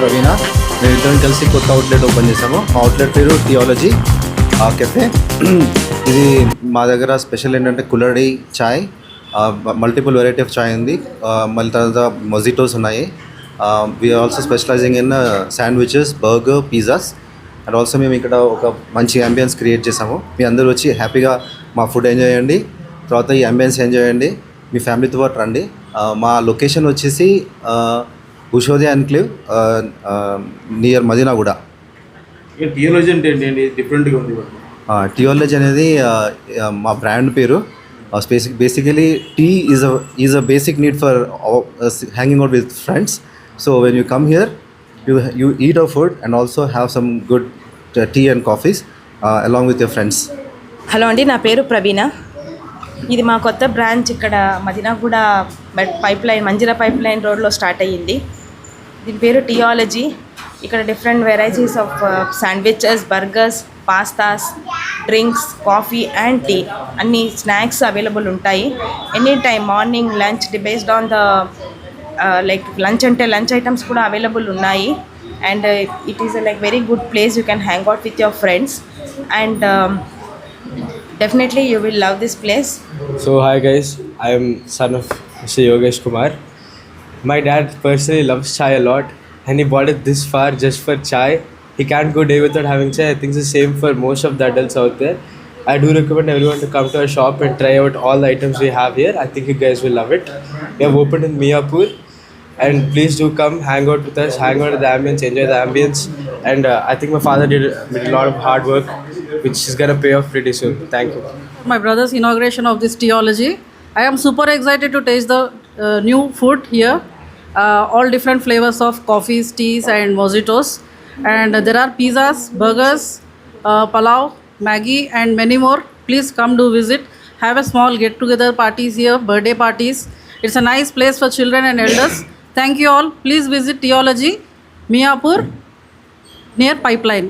ప్రవీణ. మేము ఇద్దరం కలిసి కొత్త అవుట్లెట్ ఓపెన్ చేసాము. మా అవుట్లెట్ పేరు థియాలజీ కెఫే. ఇది మా దగ్గర స్పెషల్ ఏంటంటే kulhadi chai, multiple variety of chai ఉంది. మళ్ళీ తర్వాత మొజిటోస్ ఉన్నాయి. We are also specialising in sandwiches, burger, pizzas. And also మేము ఇక్కడ ఒక మంచి అంబియన్స్ క్రియేట్ చేసాము. మీ అందరూ వచ్చి హ్యాపీగా మా ఫుడ్ ఎంజాయ్ చేయండి, తర్వాత ఈ అంబియన్స్ ఎంజాయ్ చేయండి, మీ ఫ్యామిలీతో పాటు రండి. మా లొకేషన్ వచ్చేసి Ushodaya enclave near Madinaguda. Theology అంటే ఏంటి డిఫరెంట్గా ఉంది? థియాలజీ అనేది మా బ్రాండ్ పేరు. Basically tea is a basic need for hanging out with friends. So when you come here you eat our food and also have some good tea and coffees along with your friends. Hello అండి, నా పేరు ప్రవీణ. ఇది మా కొత్త branch ఇక్కడ Madinaguda Manjira pipeline రోడ్లో start అయ్యింది. దీని పేరు థియాలజీ. ఇక్కడ different varieties of sandwiches, burgers, pastas, drinks, coffee and tea, అన్ని స్నాక్స్ అవైలబుల్ ఉంటాయి. Any time morning, lunch, based on the like lunch అంటే లంచ్ ఐటమ్స్ కూడా అవైలబుల్ ఉన్నాయి. And it is like very good place. You can hang out with your friends and definitely you will love this place. So hi guys, I am son of Mr. Yogesh Kumar. My dad personally loves chai a lot and he bought it this far just for chai. He can't go day without having chai. I think it's the same for most of the adults out there. I do recommend everyone to come to our shop and try out all the items we have here. I think you guys will love it. We have opened in Miapur and please do come, hang out with us, hang out with the ambience, enjoy the ambience. And I think my father did a lot of hard work which is going to pay off pretty soon. Thank you. My brother's inauguration of this Tea-ology. I am super excited to taste the new food here. All different flavors of coffees, teas and mojitos. And there are pizzas, burgers, palau, Maggi and many more. Please come to visit. Have a small get-together parties here, birthday parties. It's a nice place for children and elders. Thank you all. Please visit Tea-ology, Miapur, near Pipeline.